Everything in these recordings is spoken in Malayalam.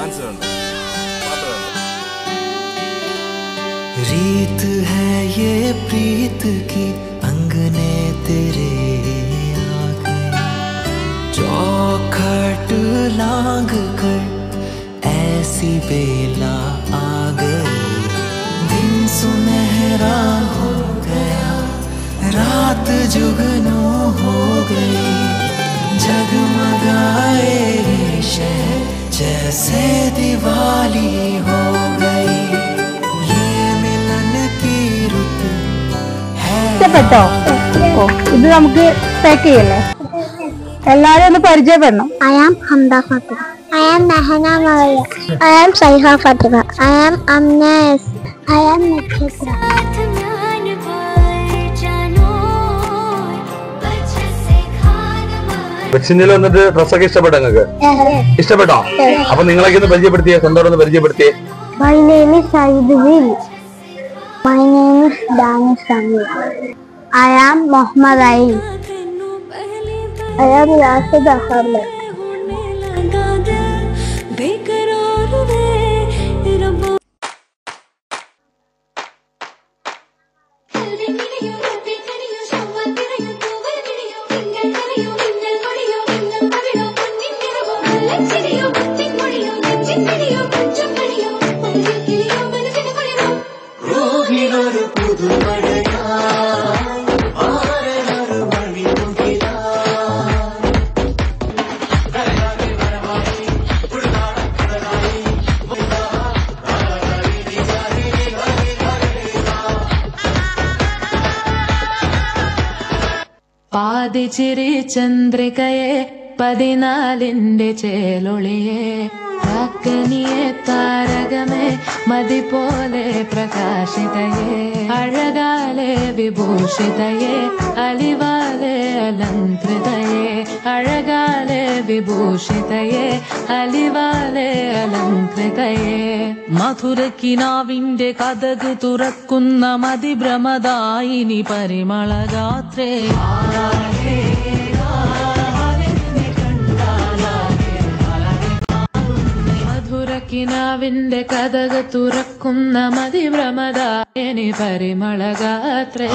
ഡാൻസ് വേണ്ട, പാട്ട് വേണ്ട. रीत है ये प्रीत की अंगने तेरे आ गई, चौखट लांग कर ऐसी बेला आ गई। दिन सुनहरा हो गया, रात जुगनू हो गई, जगमगाए शहर जैसे दिवाली हो गई। ഇഷ്ടപ്പെട്ടോ? ഓ, ഇത് നമുക്ക് പാക്ക് ചെയ്യല്ലേ? എല്ലാരും ഒന്ന് പരിചയപ്പെടണം. I am Hamda Fatima. I am Nahana Maria. I am Saiha Fatima. I am Amnes. I am Nakshatra. വെച്ചിൽ വന്നിട്ട് ഡ്രസ്സൊക്കെ ഇഷ്ടപ്പെട്ടോ നിങ്ങൾക്ക്? ഇഷ്ടപ്പെട്ടോ? അപ്പൊ നിങ്ങളൊക്കെ ഒന്ന് പരിചയപ്പെടുത്തിയേ, സ്വന്തം ഒന്ന് പരിചയപ്പെടുത്തിയേ. My name is Saidul. My name is Danish Samir. I am Mohammad Ain. I am Rashid Ahmed. പാതിച്ചിരി ചന്ദ്രികയെ 14ന്റെ ചേലൊളിയെ, കാക്കനിയെ താരകമേ മതി പോലെ പ്രകാശിതയെ, അഴകാലെ വിഭൂഷിതയെ അലിവാലെ അലങ്കൃതയെ, അഴകാലെ വിഭൂഷിതയെ അലിവാലെ അലങ്കൃതയെ. മധുരക്കിനാവിന്റെ കഥക് തുറക്കുന്ന മതിഭ്രമദായിനി പരിമളഗാത്രേ. മധുരക്കിനാവിന്റെ കഥക് തുറക്കുന്ന മതിഭ്രമദായിനി പരിമളഗാത്രേ.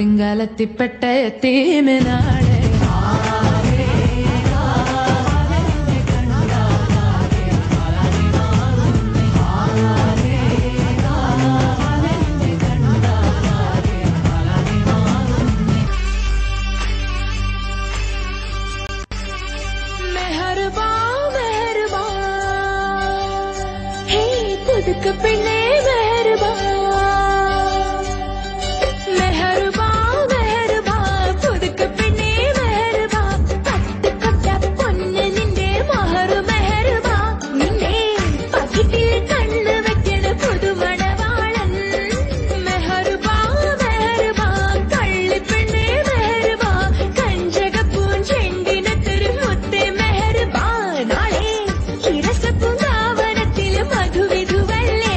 തിങ്കാലത്തിപ്പെട്ട എത്തീമിനാളെ. മെഹർബാ മെഹർബാ ഹേ പുതുക്ക പെണ്ണേ മെഹർബാ. മധുവിധുവല്ലേ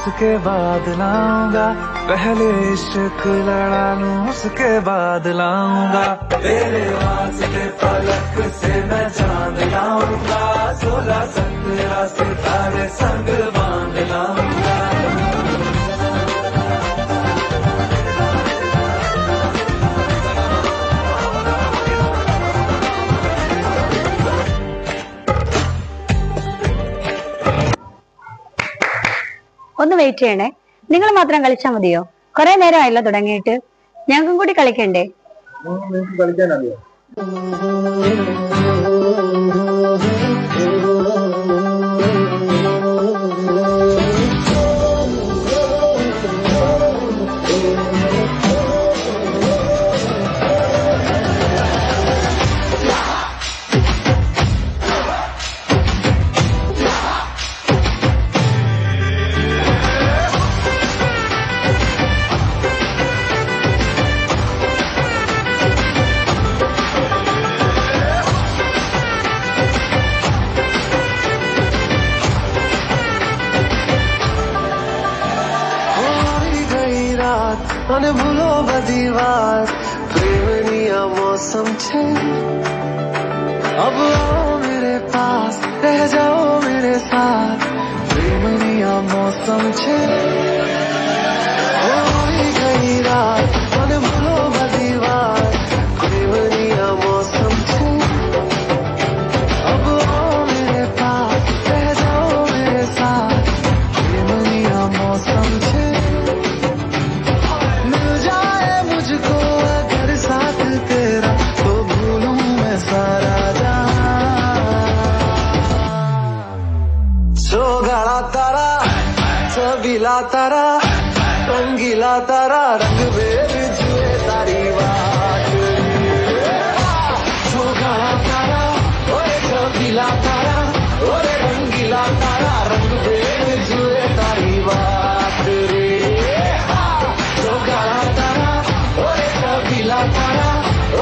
उसके बाद लाऊंगा, पहले इश्क लड़ा लूं उसके बाद लाऊंगा। तेरे वास्ते फलक से मैं चांद लाऊंगा, 16-17 सितारे संग बांध लाऊंगा। ഒന്ന് വെയിറ്റ് ചെയ്യണേ, നിങ്ങൾ മാത്രം കളിച്ചാൽ മതിയോ? കുറെ നേരമായല്ലോ തുടങ്ങിയിട്ട്, ഞങ്ങൾക്കും കൂടി കളിക്കണ്ടേ? കളിക്കാനറിയോ? અને ભૂલો બધી વાત, પ્રેમની આ મૌસમ છે। अब आओ मेरे पास, रह जाओ मेरे साथ, प्रेमनी आ मौसम छे। होई गई रात, અને ભૂલો બધી વાત, प्रेमनी आ मौसम छे। अब आओ मेरे पास, रह जाओ मेरे साथ, प्रेमनी आ मौसम छे। मिल जाए मुझको अगर साथ तेरा, तो भूलूं मैं सारा सोगाड़ा तारा, सबीला तारा, रंगीला तारा, रंग बेर जुए तारी बात। सोगाड़ा तारा, ओए सबीला तारा, ओए रंगीला तारा, रंग बेर जुए तारी बात रे। सोगाड़ा तारा, ओए सबीला तारा,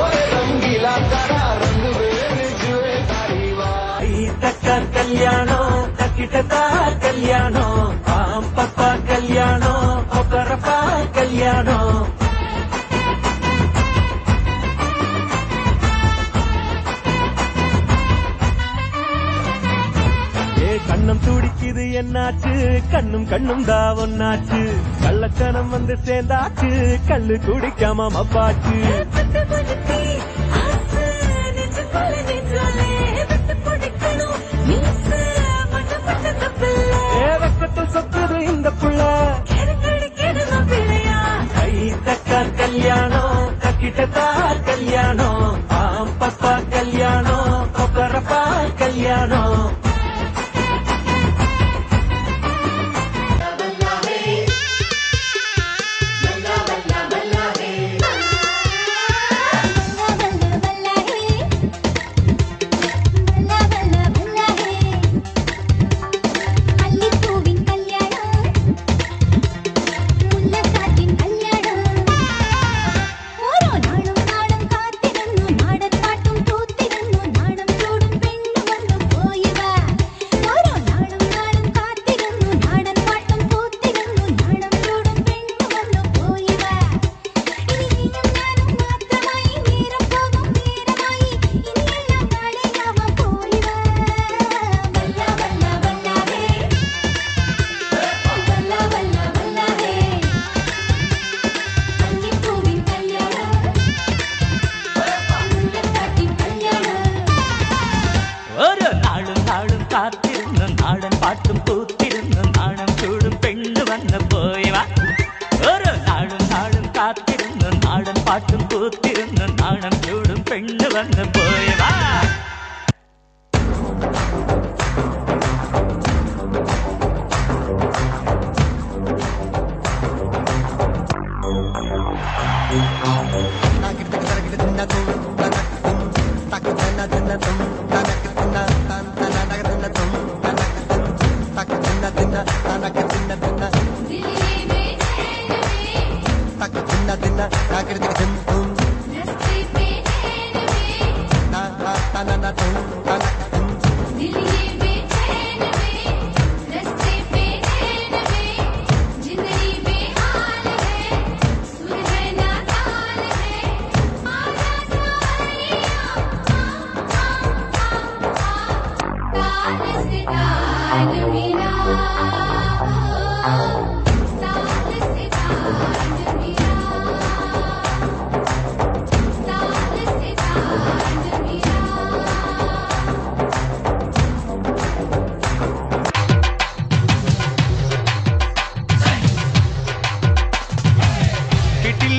ओए रंगीला तारा, रंग बेर जुए तारी बात। तक कल्याणो किटता कल्याणो, आम पप्पा कल्याणो, ओकरप्पा कल्याणो। கண்ணம் துடிக்குது என்னாச்சு, கண்ணும் கண்ணும் தான் ஒன்னாச்சு, கள்ளத்தனம் வந்து சேர்ந்தாச்சு, கல்லு குடிக்காம மப்பாச்சு। சொத்துது இந்த புள்ள கை தக்க கல்யாணோ, கக்கிட்டதா கல்யாணோ, ஆம் பப்பா கல்யாணோ, கொக்கரப்பா கல்யாணோ।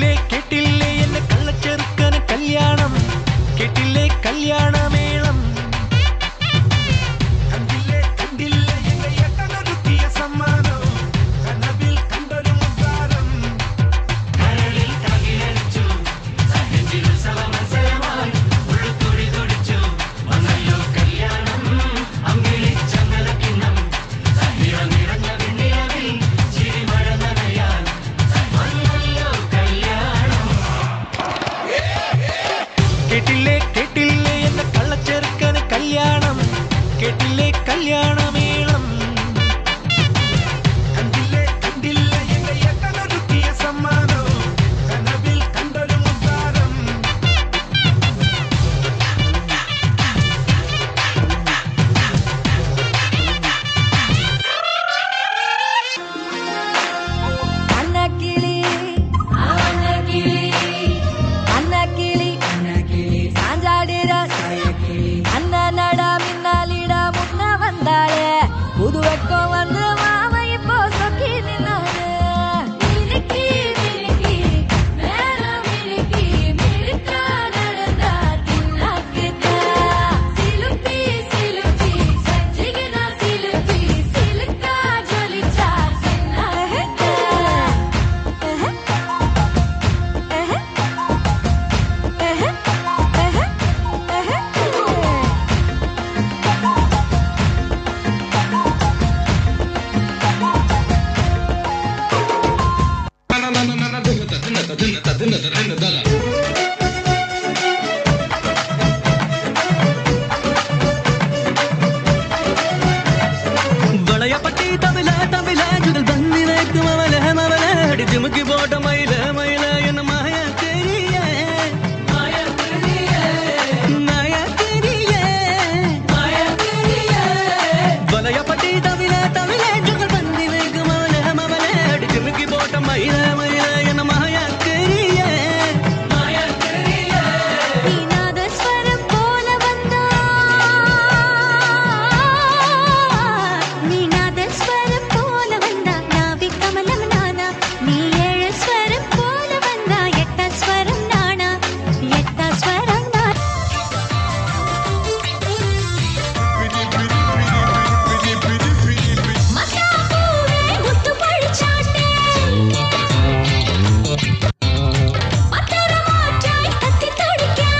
കേട്ടില്ലേ കേട്ടില്ലേ എന്നെ കള്ളച്ചെറുക്കന് കല്യാണം കേട്ടില്ലേ കല്യാണമേളം കണ്ടില്ലേ കണ്ടില്ലേ എന്റെ ഏട്ടനൊരുക്കിയ സമ്മാനം കനവിൽ കണ്ടൊരു മുത്താരം കരളിൽ തകിലടിച്ചു സഹജിൽ സവമസലമായി ഉള്ളുത്തൊടി തൊടിച്ചു വന്നല്ലോ കല്യാണം അമ്പിളിച്ച മലക്കിണ്ണം സഹിറം നിറഞ്ഞ വെണ്ണിലവിൽ ചിരിമഴ നനയാൻ വന്നല്ലോ കല്യാണം കേട്ടില്ലേ കേട്ടില്ലേ എന്ന കള്ളച്ചെറുക്കന് കല്യാണം കേട്ടില്ലേ കല്യാണമേളം കണ്ടില്ലേ കണ്ടില്ലേ എന്റെ ഏട്ടനൊരുക്കിയ സമ്മാനം കനവിൽ കണ്ടൊരു മുത്താരം അന്നക്കിളി അവനക്കിളി അന്നക്കിളി അന്നക്കിളി സാഞ്ചാടിര സായക്കിളി അന്ന നட മിന്നാലിട മുന്ന വந்தாളെ പുതുവെക്കം വന്ന് മാമ ഇപ്പോ സൊക്കി നിന്നാണ് മിനുക്കി മിനുക്കി മേലെ മിനുക്കി മിനുക്കാ നടന്നാ തിന്നാക്കിത്താ സിലുപ്പി സിലുപ്പി സജ്ജിഗന സിലുപ്പി സിലുക്കാ ജൊലിച്ചാ സിന്നാഹത്താ വളയപ്പട്ടി തവില തവില ചുടൽ ബന്ദിനേക്ക് മവല മവല അടി തിമുക്കി പോട്ട മയില മയില എന്ന മായ തെരിയേ മായ തെരിയേ മായ തെരിയേ മായ തെരിയേ വളയപ്പട്ടി തവില തവില ചുടൽ ബന്ദിനേക്ക് മവല മവല അടി തിമുക്കി പോട്ട മയില മയില എന്ന മായ തെരിയേ മായ തെരിയേ നീനാദസ്വരം പോലെ വന്നാ നീനാദസ്വരം പോലെ വന്നാ നാവികമലം നാനാ നീ ഏഴ് സ്വരം പോലെ വന്നാ എട്ട സ്വരം നാണാ എട്ട സ്വരം നാ മത്താപ്പൂവേ മുത്തുപഴിച്ചാട്ടേ മത്തരമാറ്റായി കത്തിത്തൊടിക്കാം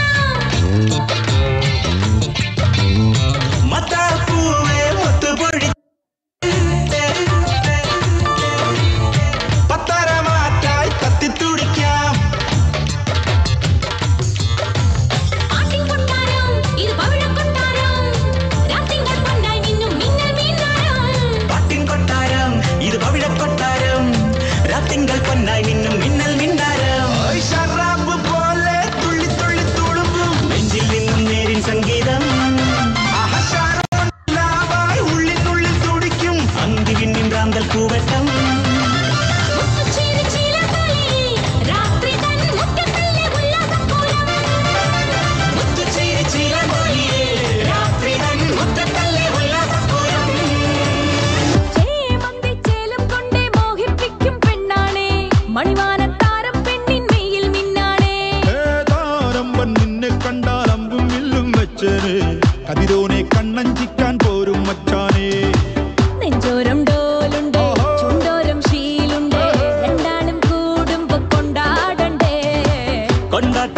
മത്താപ്പൂവേ മുത്തുപൊഴി പത്തരമാറ്റായി കത്തിത്തുടിക്കാം ആട്ടിൻ കൊട്ടാരം ഇത് പവിഴം കൊട്ടാരം രാത്തിങ്കൾ പൊന്നായി മിന്നും മിന്നൽ മീനാരം പാട്ടിൻ കൊട്ടാരം ഇത് പവിഴക്കൊട്ടാരം രാത്തിങ്കൾ പൊന്നായി മിന്നും മിന്നൽ മിണ്ടാരം ഷറാബ് പോലെ തുള്ളി തുള്ളി തുളുമ്പും നെഞ്ചിൽ നിന്നും നേരിൻ സംഗീതം ഉള്ളിനുള്ളിൽ തുടിക്കും അന്തി പിന്നിൻ റാന്തൽ പൂവട്ടം മുത്തുച്ചീരി ചീലകളി രാത്രി തൻ മുറ്റത്തല്ലേ ഉല്ലാസപ്പൂരം മുത്തുചേരി ചീലമൊഴിയേ രാത്രി തൻ മുറ്റത്തല്ലേ ഉല്ലാസപ്പൂരം ചേമന്തിച്ചേലും കൊണ്ടേ മോഹിപ്പിക്കും പെണ്ണാണേ മണിവാനത്താരം പെണ്ണിൻ മെയ്യിൽ മിന്നാണേ ഏതാരമ്പൻ നിന്നെ കണ്ടാൽ അമ്പും വില്ലും വെച്ചേനെ കതിരോനെ കണ്ണഞ്ചിക്കാൻ പോരും മച്ചാനെ നെഞ്ചോരം ഡോലുണ്ട് ചുണ്ടോരം ശീലുണ്ട് രണ്ടാളും കൂടുമ്പോ കൊണ്ടാടണ്ടേ കൊണ്ടാട്ട